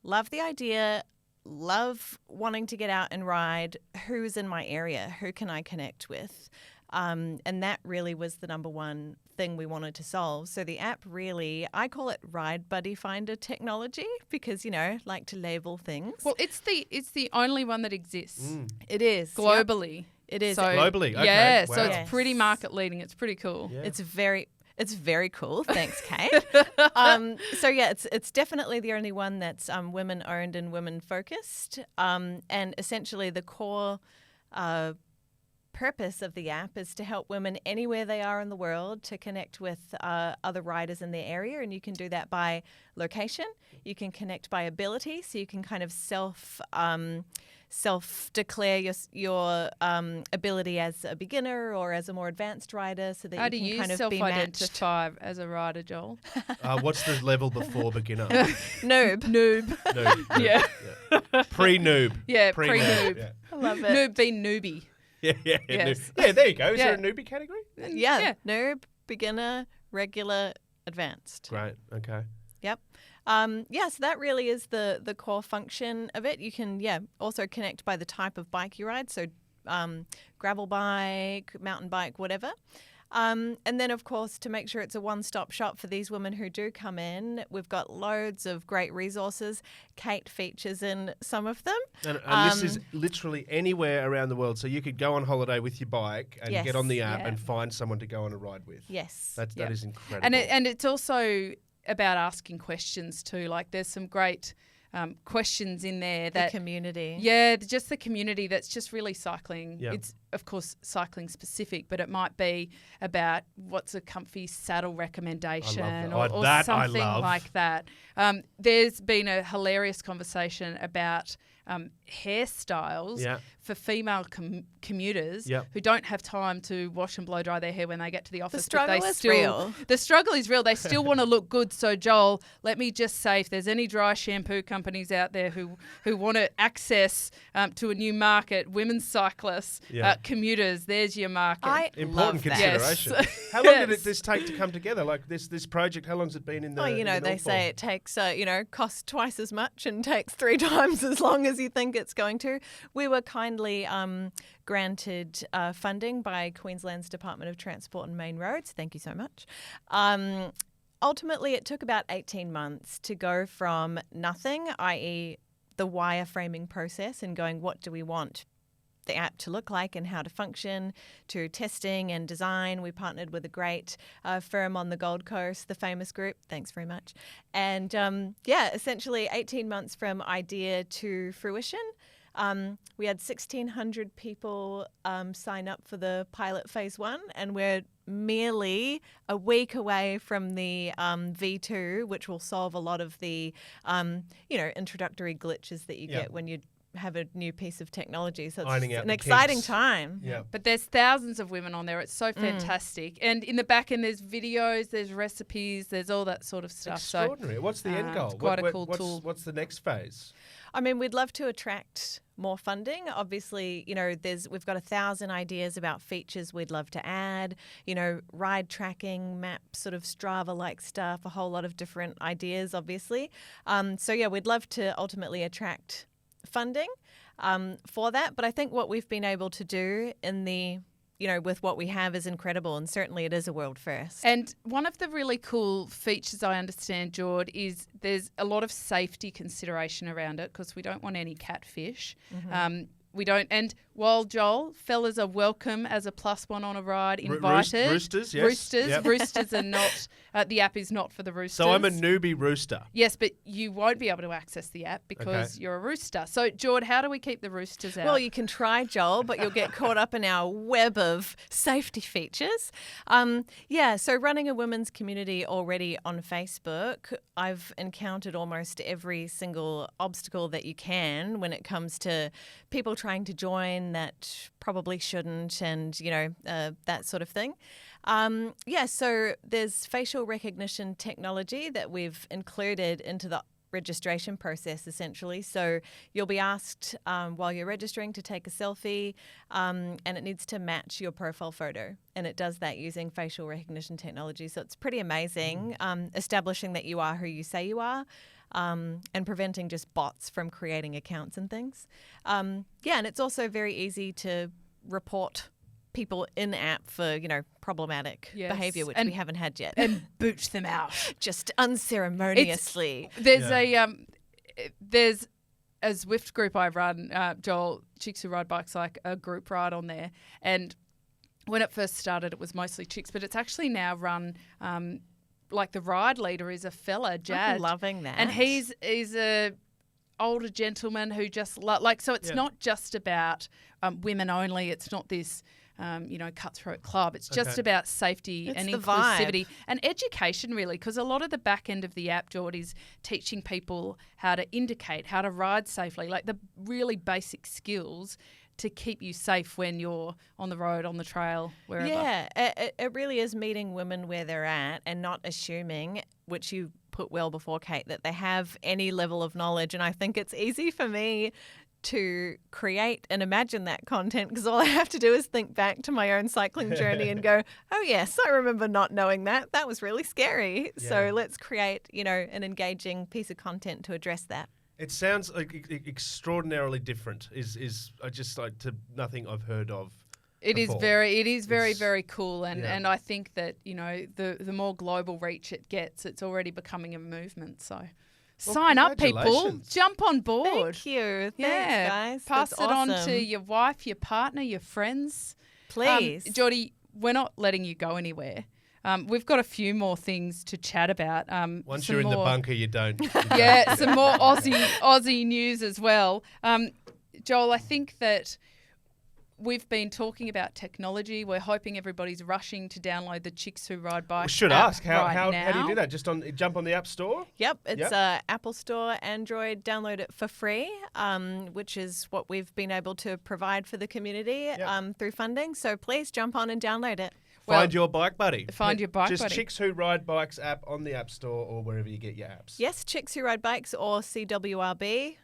love the idea, love wanting to get out and ride. Who's in my area? Who can I connect with? And that really was the number one thing we wanted to solve. So the app really, I call it Ride Buddy Finder technology because, like to label things. Well, it's the only one that exists. It is. Globally. Yep. It is. So, globally? Okay. Yeah, Wow. so it's pretty market leading. It's pretty cool. Yeah. It's very cool. Thanks, Kate. So yeah, it's definitely the only one that's women owned and women focused. And essentially the core purpose of the app is to help women anywhere they are in the world to connect with other riders in their area, and you can do that by location. You can connect by ability, so you can kind of self-declare your ability as a beginner or as a more advanced rider, so that How you do can you kind of be matched. self-identify as a rider, Joel? What's the level before beginner? Noob. Noob. Yeah. Pre-noob. Yeah, pre-noob. Yeah. I love it. Noob being newbie. Yeah. Yes. Yeah, there you go. Is Yeah. there a newbie category? Yeah. Noob, beginner, regular, advanced. Great. Okay. Yep. So that really is the core function of it. You can, also connect by the type of bike you ride. So gravel bike, mountain bike, whatever. And then, of course, to make sure it's a one-stop shop for these women who do come in, we've got loads of great resources. Kate features in some of them. And this is literally anywhere around the world. So you could go on holiday with your bike and Yes. get on the app Yeah. and find someone to go on a ride with. Yes. That is incredible. And it's also about asking questions too. Like there's some great questions in there that the community. Yeah, just the community that's just really cycling. Yeah. It's of course cycling specific, but it might be about what's a comfy saddle recommendation or something like that. There's been a hilarious conversation about hairstyles for female commuters who don't have time to wash and blow dry their hair when they get to the office. The struggle is real. The struggle is real. They still want to look good. So, Joel, let me just say, if there's any dry shampoo companies out there who want to access to a new market, women's cyclists, commuters, there's your market. Important consideration. Yes. How long did this take to come together? Like this project, how long's it been in the they say it takes, costs twice as much and takes 3 times as long as you think it's going to. We were kindly granted funding by Queensland's Department of Transport and Main Roads. Thank you so much. Ultimately, it took about 18 months to go from nothing, i.e. the wireframing process and going, what do we want the app to look like and how to function, to testing and design. We partnered with a great firm on the Gold Coast, the Famous Group. Thanks very much. And essentially 18 months from idea to fruition. We had 1,600 people sign up for the pilot phase 1, and we're merely a week away from the V2, which will solve a lot of the introductory glitches that you get when you have a new piece of technology. So it's an exciting time. Yeah. But there's thousands of women on there. It's so fantastic. And in the back end, there's videos, there's recipes, there's all that sort of stuff. Extraordinary. So, what's the end goal? It's quite a cool tool. What's the next phase? I mean, we'd love to attract more funding. Obviously, we've got 1,000 ideas about features we'd love to add, ride tracking, map, sort of Strava-like stuff, a whole lot of different ideas, obviously. We'd love to ultimately attract funding for that. But I think what we've been able to do with what we have is incredible, and certainly it is a world first. And one of the really cool features I understand, Jord, is there's a lot of safety consideration around it because we don't want any catfish. Mm-hmm. We don't. And while, Joel, fellas are welcome as a +1 on a ride, invited. Roosters, yes. Roosters. Yep. Roosters are not, the app is not for the roosters. So I'm a newbie rooster. Yes, but you won't be able to access the app because you're a rooster. So, Jord, how do we keep the roosters out? Well, you can try, Joel, but you'll get caught up in our web of safety features. So running a women's community already on Facebook, I've encountered almost every single obstacle that you can when it comes to people trying to join that probably shouldn't, and that sort of thing. So there's facial recognition technology that we've included into the registration process, essentially. So you'll be asked while you're registering to take a selfie, and it needs to match your profile photo, and it does that using facial recognition technology. So it's pretty amazing, establishing that you are who you say you are. And preventing just bots from creating accounts and things. And it's also very easy to report people in app for, problematic behavior, which we haven't had yet. And boot them out. Just unceremoniously. There's a Zwift group I run, Joel, Chicks Who Ride Bikes, like a group ride on there. And when it first started, it was mostly chicks, but it's actually now run like the ride leader is a fella, Jad. I'm loving that. And he's a older gentleman who just so it's not just about women only. It's not this cutthroat club. It's just about safety and inclusivity and education, really, because a lot of the back end of the app, George, is teaching people how to indicate, how to ride safely, like the really basic skills to keep you safe when you're on the road, on the trail, wherever. Yeah, it really is meeting women where they're at and not assuming, which you put well before, Kate, that they have any level of knowledge. And I think it's easy for me to create and imagine that content because all I have to do is think back to my own cycling journey and go, oh, yes, I remember not knowing that. That was really scary. Yeah. So let's create, an engaging piece of content to address that. It sounds like extraordinarily different. Is I just like to nothing I've heard of. It is very cool, and I think that the more global reach it gets, it's already becoming a movement. So sign up, people, jump on board. Thank you, thanks, guys. Pass it on to your wife, your partner, your friends. Please, Geordie, we're not letting you go anywhere. We've got a few more things to chat about. Once some you're in the more- bunker, you don't. Yeah, some more Aussie news as well. Joel, I think that we've been talking about technology. We're hoping everybody's rushing to download the Chicks Who Ride Bike. We should app ask how right do you now. do that? Just jump on the App Store. Yep, it's Apple Store, Android. Download it for free, which is what we've been able to provide for the community through funding. So please jump on and download it. Find your bike buddy. Find your bike Just buddy. Chicks Who Ride Bikes app on the App Store or wherever you get your apps. Yes, Chicks Who Ride Bikes or CWRB.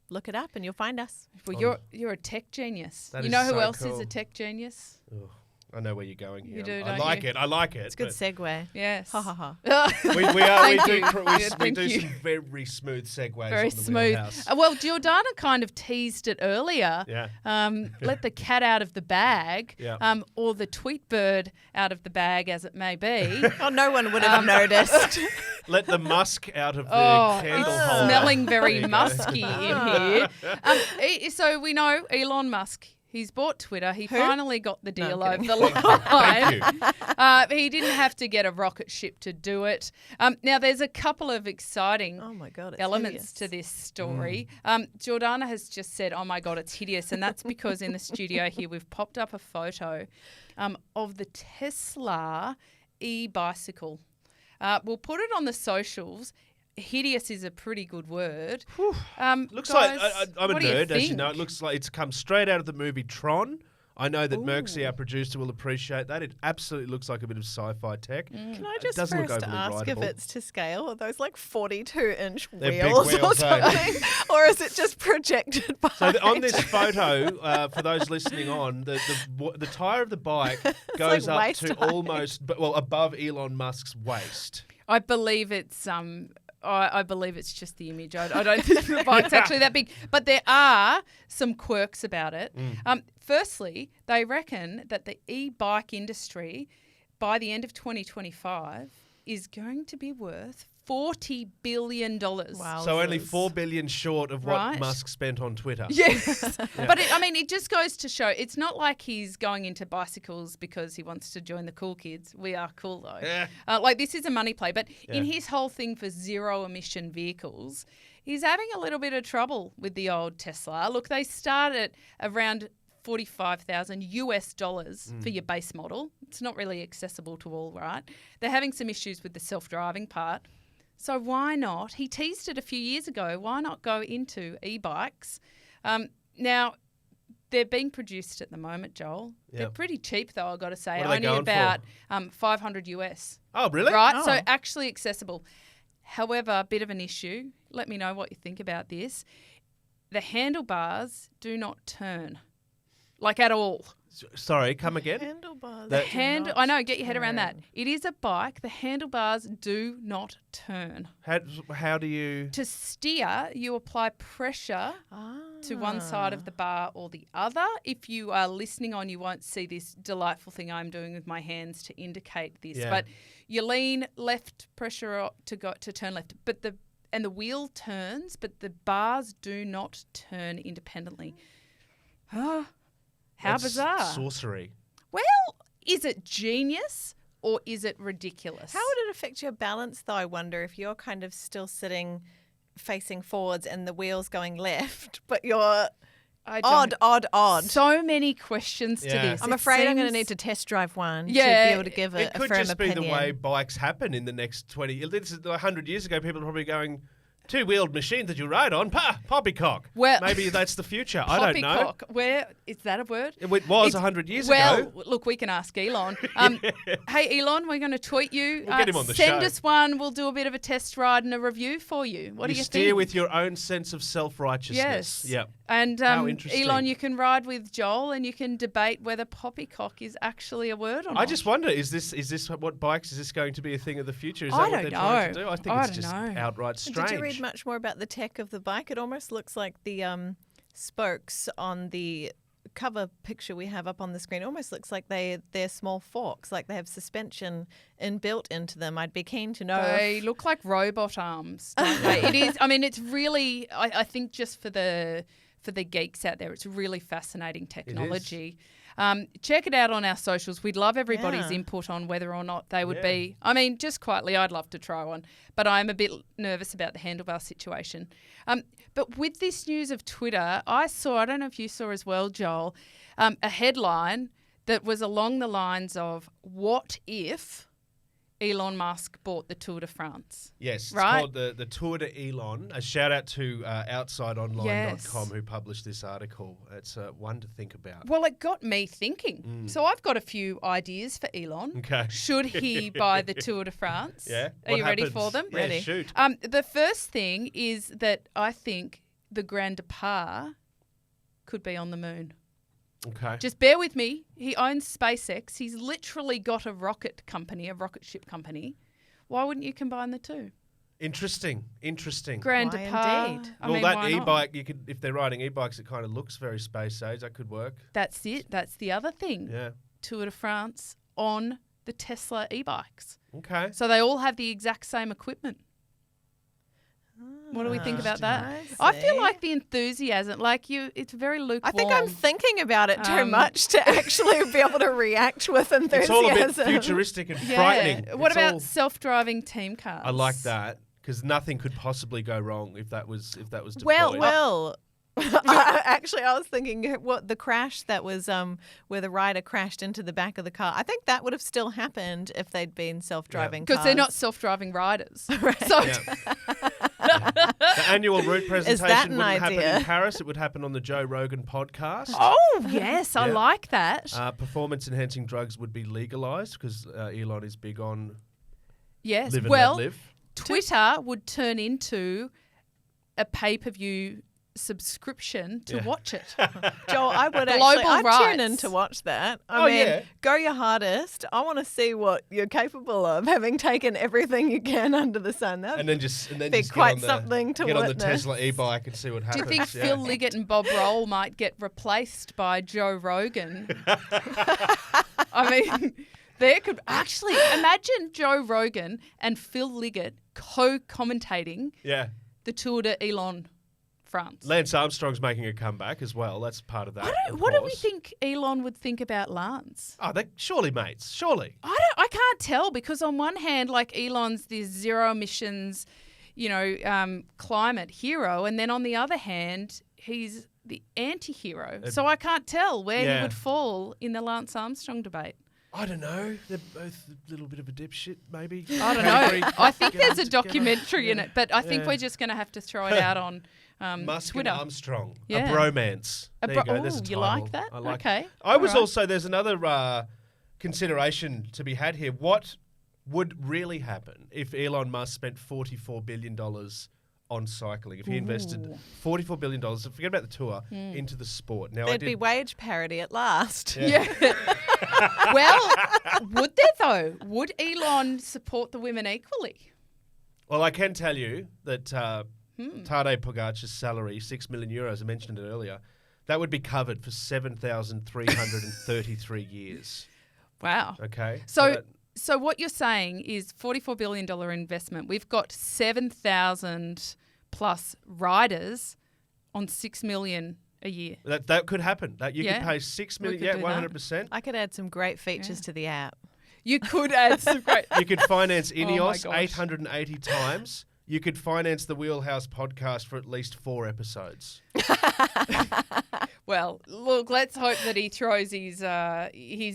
Look it up and you'll find us. Well, you're a tech genius. That You is know who so else is cool. a tech genius? Ugh, I know where you're going here. You do, I don't like you? it. I like it. It's a good segue. Yes. Ha ha ha. Thank you. We Thank do you. some very smooth segues. Very on the smooth. Wheelhouse. Well, Jordana kind of teased it earlier. Yeah. Let the cat out of the bag, Yeah. or the tweet bird out of the bag, as it may be. Oh, no one would have noticed. Let the musk out of the Oh, candle it's holder. smelling very There you go. musky in here. So we know Elon Musk. He's bought Twitter. He finally got the deal I'm over the Thank line. you. He didn't have to get a rocket ship to do it. Now, there's a couple of exciting Oh my God, it's elements hideous. to this story. Jordana has just said, oh my God, it's hideous. And that's because in the studio here, we've popped up a photo of the Tesla e-bicycle. We'll put it on the socials. Hideous is a pretty good word. Looks guys, like I'm a what do you nerd, as you think? know. It looks like it's come straight out of the movie Tron. I know that Merksy, our producer, will appreciate that. It absolutely looks like a bit of sci-fi tech. Can I It just doesn't look first overly ask rideable. if it's to scale? Are those like 42-inch They're big wheels or wheels, eh? something? Or is it just projected by? So on this photo, for those listening on, the tire of the bike goes like up waist to height. almost, above Elon Musk's waist. I believe it's I believe it's just the image. I don't think the bike's actually that big. But there are some quirks about it. Firstly, they reckon that the e-bike industry, by the end of 2025, is going to be worth $40 billion. Wow. So only $4 billion short of what Right. Musk spent on Twitter. Yes. But it just goes to show it's not like he's going into bicycles because he wants to join the cool kids. We are cool, though. Yeah. This is a money play. But in his whole thing for zero emission vehicles, he's having a little bit of trouble with the old Tesla. Look, they start at around $45,000 for your base model. It's not really accessible to all, right? They're having some issues with the self-driving part. So why not? He teased it a few years ago. Why not go into e-bikes? Now, they're being produced at the moment, Joel. They're Yep. pretty cheap, though, I've got to say. What are they Only going for? about $500 Oh, really? right? Oh. So actually accessible. However, a bit of an issue. Let me know what you think about this. The handlebars do not turn, like at all. Sorry, come again? Handlebars. The do not I know, get your head around that. turn. It is a bike. The handlebars do not turn. How do you... To steer, you apply pressure to one side of the bar or the other. If you are listening on, you won't see this delightful thing I'm doing with my hands to indicate this. Yeah. But you lean left pressure to turn left. But the wheel turns, but the bars do not turn independently. How That's bizarre. Sorcery. Well, is it genius or is it ridiculous? How would it affect your balance, though? I wonder if you're kind of still sitting facing forwards and the wheel's going left, but you're I odd. So many questions to Yeah. this. I'm It afraid I'm going to seems- need to test drive one to Yeah, be able to give It a could firm just opinion. be the way bikes happen in the next 20... This is 100 years ago, people are probably going... Two-wheeled machine that you ride on, poppycock. Well- Maybe that's the future. I don't know. Poppycock. Where is that a word? It was 100 years well, ago. look, we can ask Elon. Hey, Elon, we're going to tweet you. We'll get him on the send show. us one. We'll do a bit of a test ride and a review for you. What do you steer think? with your own sense of self-righteousness. Yes. Yep. And How interesting. Elon, you can ride with Joel and you can debate whether poppycock is actually a word or not. I just wonder, is this what bikes, is this going to be a thing of the future? Is I that what don't they're trying to know. do? I think I it's don't just know. outright strange. Did you read much more about the tech of the bike? It almost looks like the spokes on the cover picture we have up on the screen. It almost looks like they're small forks, like they have suspension inbuilt into them. I'd be keen to know. They look like robot arms, don't they? It is. I mean, it's really. I think just for the geeks out there, it's really fascinating technology. Check it out on our socials. We'd love everybody's Yeah. input on whether or not they would Yeah. be. I mean, just quietly, I'd love to try one, but I'm a bit nervous about the handlebar situation. But with this news of Twitter, I don't know if you saw as well, Joel, a headline that was along the lines of, what if Elon Musk bought the Tour de France? Yes, it's Right? called the Tour de Elon. A shout out to outsideonline.com Yes. who published this article. It's one to think about. Well, it got me thinking. So I've got a few ideas for Elon. Okay. Should he buy the Tour de France? Yeah. Are What you ready happens? for them? Yeah, Ready. shoot. The first thing is that I think the Grand Depart could be on the moon. Okay. Just bear with me. He owns SpaceX. He's literally got a rocket ship company. Why wouldn't you combine the two? Interesting. Grand Why Depart. indeed? I Well, mean, that why not? e-bike, you could, if they're riding e-bikes, it kind of looks very space age. That could work. That's it. That's the other thing. Yeah. Tour de France on the Tesla e-bikes. Okay. So they all have the exact same equipment. What do we think about that? I feel see. like the enthusiasm, it's very lukewarm. I think I'm thinking about it too Um, much to actually be able to react with enthusiasm. It's all a bit futuristic and frightening. What It's about all- self-driving team cars? I like that because nothing could possibly go wrong if that was deployed. Well. Actually, I was thinking what the crash that was where the rider crashed into the back of the car. I think that would have still happened if they'd been self-driving cars. Because they're not self-driving riders. Right. So Yeah. The annual route presentation an wouldn't happen idea? in Paris. It would happen on the Joe Rogan podcast. Oh, yes, I Yeah. like that. Performance-enhancing drugs would be legalised because Elon is big on yes. live and Well, let live. Twitter would turn into a pay-per-view subscription to Yeah. watch it. Joel, I would Global I'd tune in rights. to watch that. Oh, I mean, yeah. go your hardest. I want to see what you're capable of, having taken everything you can under the sun. That And then just be get quite on the, something to get on the witness. Tesla e-bike and see what Do happens. you think yeah. Phil Liggett and Bob Roll might get replaced by Joe Rogan? I mean, there could actually imagine Joe Rogan and Phil Liggett co-commentating Yeah. the Tour de Elon France. Lance Armstrong's making a comeback as well. That's part of that. of What do we course. think Elon would think about Lance? Oh, they surely mates. Surely. I can't tell because on one hand, like Elon's this zero emissions, climate hero, and then on the other hand, he's the anti-hero. So I can't tell where Yeah. he would fall in the Lance Armstrong debate. I don't know. They're both a little bit of a dipshit, maybe. I don't Category. know. I think Get there's them a together. documentary in it, but I think Yeah. we're just going to have to throw it out on Musk Twitter. and Armstrong. Yeah. A bromance. A There you bro- go. There's a Ooh, title. you like that? I like Okay. it. I was All right. also, there's another consideration to be had here. What would really happen if Elon Musk spent $44 billion on cycling? If he invested $44 billion, forget about the tour, into the sport. Now, There'd be wage parity at last. Yeah. Well, would there though? Would Elon support the women equally? Well, I can tell you that Tadej Pogacar's salary, €6 million, I mentioned it earlier, that would be covered for 7,333 years. Wow. Okay? So what you're saying is $44 billion investment. We've got 7,000 plus riders on 6 million a year. that could happen. That you Yeah. could pay 6 million, could do that. 100%. I could add some great features to the app. You could add some great. You could finance Oh my Ineos gosh. 880 times. You could finance the Wheelhouse podcast for at least 4 episodes. Well, look, let's hope that he throws his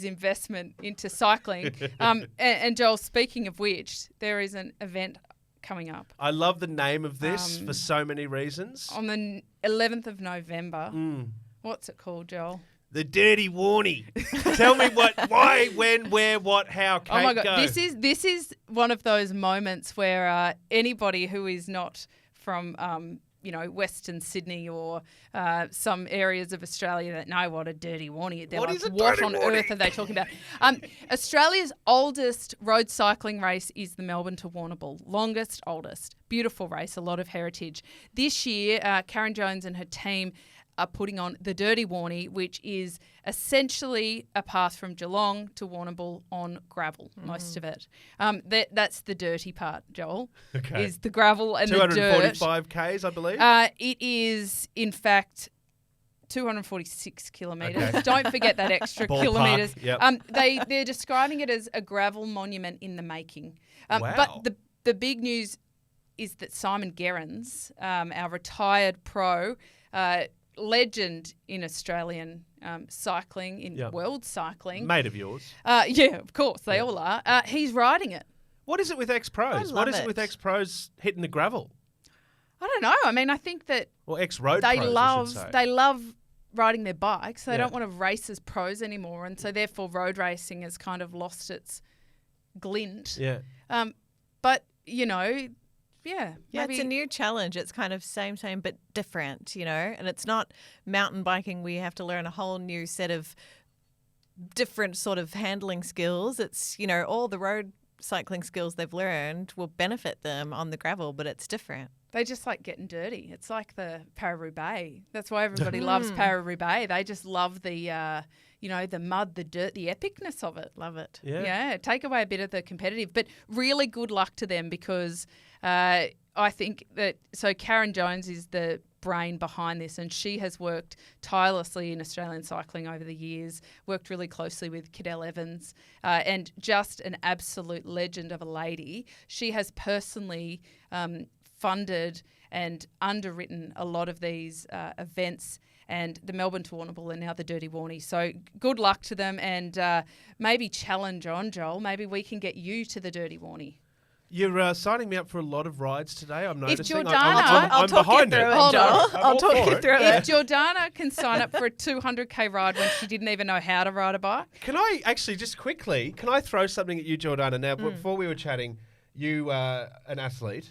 investment into cycling. And Joel, speaking of which, there is an event coming up I love the name of this for so many reasons. on the 11th of November. Mm. What's it called, Joel? The Dirty Warnie. Tell me what, why, when, where, what, how. Kate, Oh my God, go. this is one of those moments where anybody who is not from Western Sydney or some areas of Australia that know what a dirty warnie is. They're What like, is a what dirty on warnie? earth are they talking about? Australia's oldest road cycling race is the Melbourne to Warrnambool. Longest, oldest. Beautiful race, a lot of heritage. This year, Karen Jones and her team are putting on the Dirty Warnie, which is essentially a path from Geelong to Warrnambool on gravel, most of it. That's the dirty part, Joel, Okay. is the gravel and the dirt. 245 Ks, I believe. It is, in fact, 246 kilometres. Okay. Don't forget that extra Ballpark, kilometres. yep. They're describing it as a gravel monument in the making. Wow. But the big news is that Simon Gerrans, our retired pro, legend in Australian cycling, in world cycling. Mate of yours. Yeah, of course, they all are. He's riding it. What is it with ex-pros? What is it with ex-pros hitting the gravel? I don't know. I mean, I think that Or ex-road they pros, love I should say. they love riding their bikes. They Yeah. don't want to race as pros anymore, and so therefore road racing has kind of lost its glint. Yeah. But you know, yeah, It's a new challenge. It's kind of same, but different, you know. And it's not mountain biking where you have to learn a whole new set of different sort of handling skills. It's, you know, all the road cycling skills they've learned will benefit them on the gravel, but it's different. They just like getting dirty. It's like the Paris-Roubaix. That's why everybody loves Paris-Roubaix. They just love the, the mud, the dirt, the epicness of it. Love it. Yeah, take away a bit of the competitive. But really good luck to them because I think that – so Karen Jones is the brain behind this, and she has worked tirelessly in Australian cycling over the years, worked really closely with Cadel Evans, and just an absolute legend of a lady. She has personally funded and underwritten a lot of these events, and the Melbourne Tournable and now the Dirty Warnie. So good luck to them, and maybe challenge on, Joel. Maybe we can get you to the Dirty Warnie. You're signing me up for a lot of rides today. I'm noticing. Jordana- I'm behind it. I'll talk you through it. If Jordana can sign up for a 200k ride when she didn't even know how to ride a bike. Can I actually just quickly, can I throw something at you, Jordana? Now, before we were chatting, you are an athlete.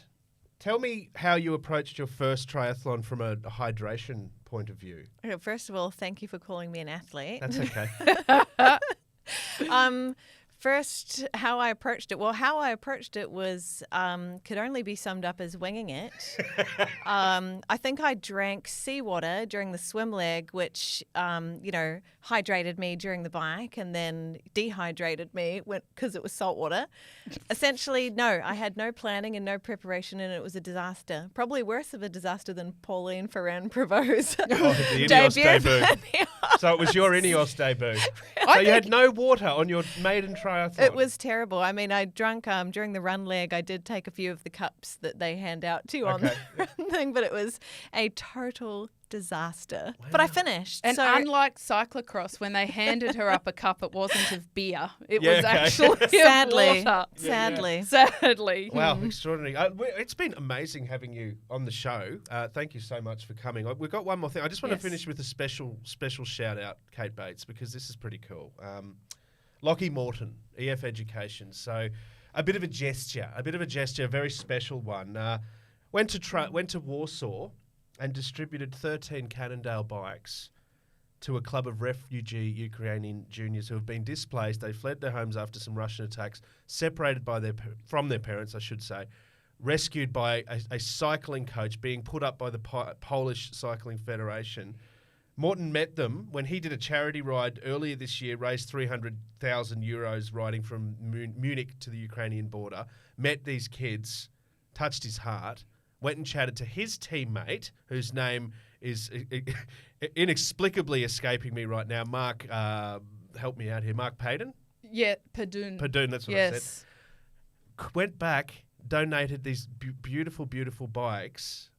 Tell me how you approached your first triathlon from a hydration point of view. Okay, first of all, thank you for calling me an athlete. That's okay. First, how I approached it. Well, how I approached it was could only be summed up as winging it. I think I drank seawater during the swim leg, which, hydrated me during the bike and then dehydrated me because it was salt water. Essentially, no, I had no planning and no preparation, and it was a disaster. Probably worse of a disaster than Pauline Ferrand Prevot's The Ineos debut. So it was your Ineos debut. So you had no water on your maiden triathlon. It was terrible. I mean, I drunk during the run leg. I did take a few of the cups that they hand out to you on the run thing, but it was a total disaster. Wow. But I finished. And so unlike cyclocross, when they handed her up a cup, it wasn't of beer. It was actually sadly, of water. Sadly. Wow, extraordinary. It's been amazing having you on the show. Thank you so much for coming. We've got one more thing. I just want to finish with a special shout out, Kate Bates, because this is pretty cool. Lachy Morton, EF Education. So a bit of a gesture, a very special one. Went to Warsaw and distributed 13 Cannondale bikes to a club of refugee Ukrainian juniors who have been displaced. They fled their homes after some Russian attacks, separated from their parents, I should say, rescued by a cycling coach, being put up by the Polish Cycling Federation. Morton met them when he did a charity ride earlier this year, raised 300,000 euros riding from Munich to the Ukrainian border, met these kids, touched his heart, went and chatted to his teammate, whose name is inexplicably escaping me right now. Mark, help me out here. Mark Payton? Yeah, Padun. Padun, that's what I said. Went back, donated these beautiful, beautiful bikes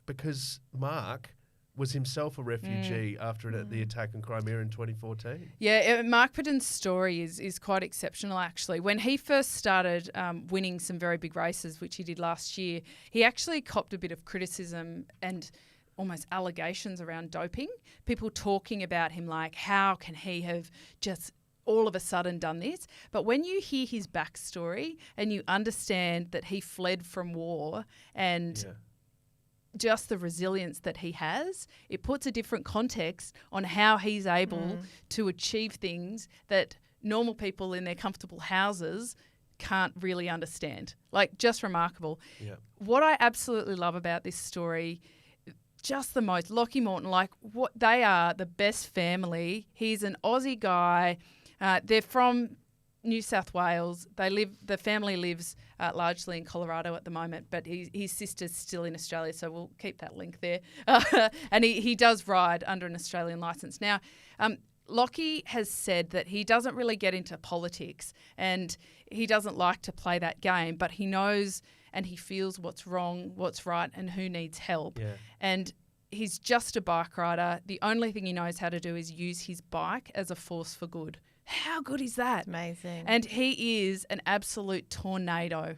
because Mark was himself a refugee after the attack in Crimea in 2014. Yeah, Mark Padun's story is quite exceptional, actually. When he first started winning some very big races, which he did last year, he actually copped a bit of criticism and almost allegations around doping. People talking about him like, how can he have just all of a sudden done this? But when you hear his backstory and you understand that he fled from war and just the resilience that he has, it puts a different context on how he's able to achieve things that normal people in their comfortable houses can't really understand. Like, just remarkable. Yeah. What I absolutely love about this story, just the most, Lachy Morton, like, what they are the best family. He's an Aussie guy. They're from New South Wales. The family lives largely in Colorado at the moment, but his sister's still in Australia, so we'll keep that link there. And he does ride under an Australian licence. Now, Lachy has said that he doesn't really get into politics and he doesn't like to play that game, but he knows and he feels what's wrong, what's right, and who needs help. Yeah. And he's just a bike rider. The only thing he knows how to do is use his bike as a force for good. How good is that? Amazing. And he is an absolute tornado,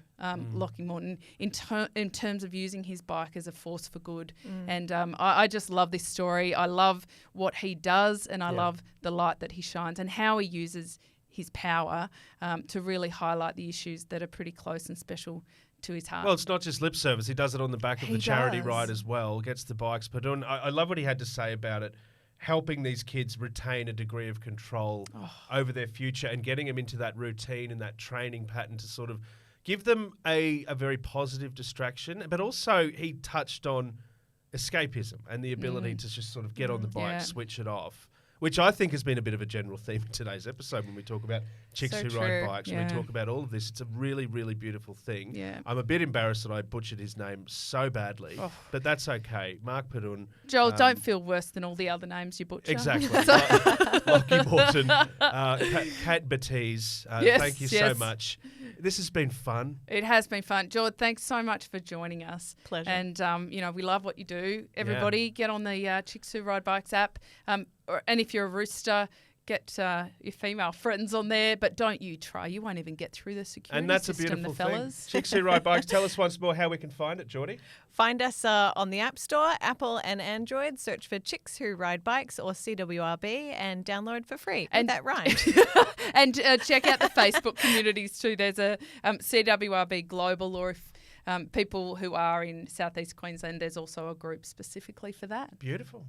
Lachy Morton, in terms of using his bike as a force for good. And I just love this story. I love what he does, and I love the light that he shines and how he uses his power to really highlight the issues that are pretty close and special to his heart. Well, it's not just lip service. He does it on the back of the charity ride as well, gets the bikes put on. I love what he had to say about it, helping these kids retain a degree of control over their future and getting them into that routine and that training pattern to sort of give them a very positive distraction. But also he touched on escapism and the ability to just sort of get on the bike, switch it off, which I think has been a bit of a general theme in today's episode when we talk about chicks who ride bikes, when we talk about all of this. It's a really, really beautiful thing. Yeah. I'm a bit embarrassed that I butchered his name so badly, but that's okay. Mark Padun. Joel, don't feel worse than all the other names you butcher. Exactly. Lachy Morton, Kat Batiz, thank you so much. This has been fun. It has been fun. George, thanks so much for joining us. Pleasure. And, we love what you do. Everybody, get on the Chicks Who Ride Bikes app. And if you're a rooster, get your female friends on there, but don't you try. You won't even get through the security And that's system, a beautiful the fellas. thing. Chicks Who Ride Bikes, tell us once more how we can find it, Geordie. Find us on the App Store, Apple and Android. Search for Chicks Who Ride Bikes or CWRB and download for free. And that rhymed. And check out the Facebook communities too. There's a CWRB Global, or if people who are in Southeast Queensland, there's also a group specifically for that. Beautiful.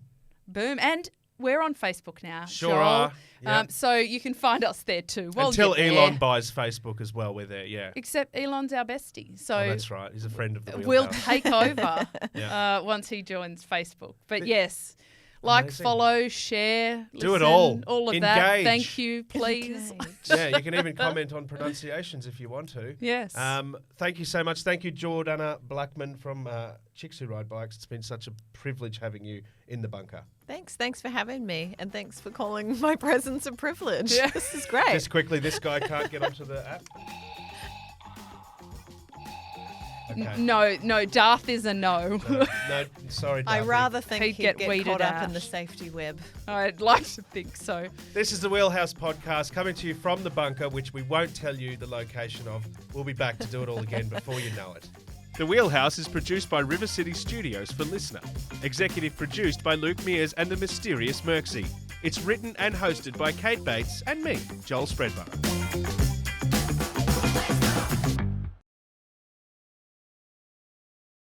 Boom. And we're on Facebook now. Sure Joel. are. Yep. So you can find us there too. Until Elon buys Facebook as well, we're there, yeah. Except Elon's our bestie. So that's right. He's a friend of the wheelhouse. we'll take over once he joins Facebook. But yes, like, amazing. Follow, share, do listen, it all. All of Engage. that. Thank you, please. Yeah, you can even comment on pronunciations if you want to. Yes. Thank you so much. Thank you, Jordana Blackman from Chicks Who Ride Bikes. It's been such a privilege having you in the bunker. Thanks for having me, and thanks for calling my presence a privilege. Yeah. This is great. Just quickly, this guy can't get onto the app. Okay. No, Darth is a no. No, sorry, Darth. I rather think He'd he'd get get weeded caught up out. in the safety web. I'd like to think so. This is the Wheelhouse Podcast coming to you from the bunker, which we won't tell you the location of. We'll be back to do it all again before you know it. The Wheelhouse is produced by River City Studios for Listener. Executive produced by Luke Mears and the Mysterious Merksy. It's written and hosted by Kate Bates and me, Joel Spreadbar.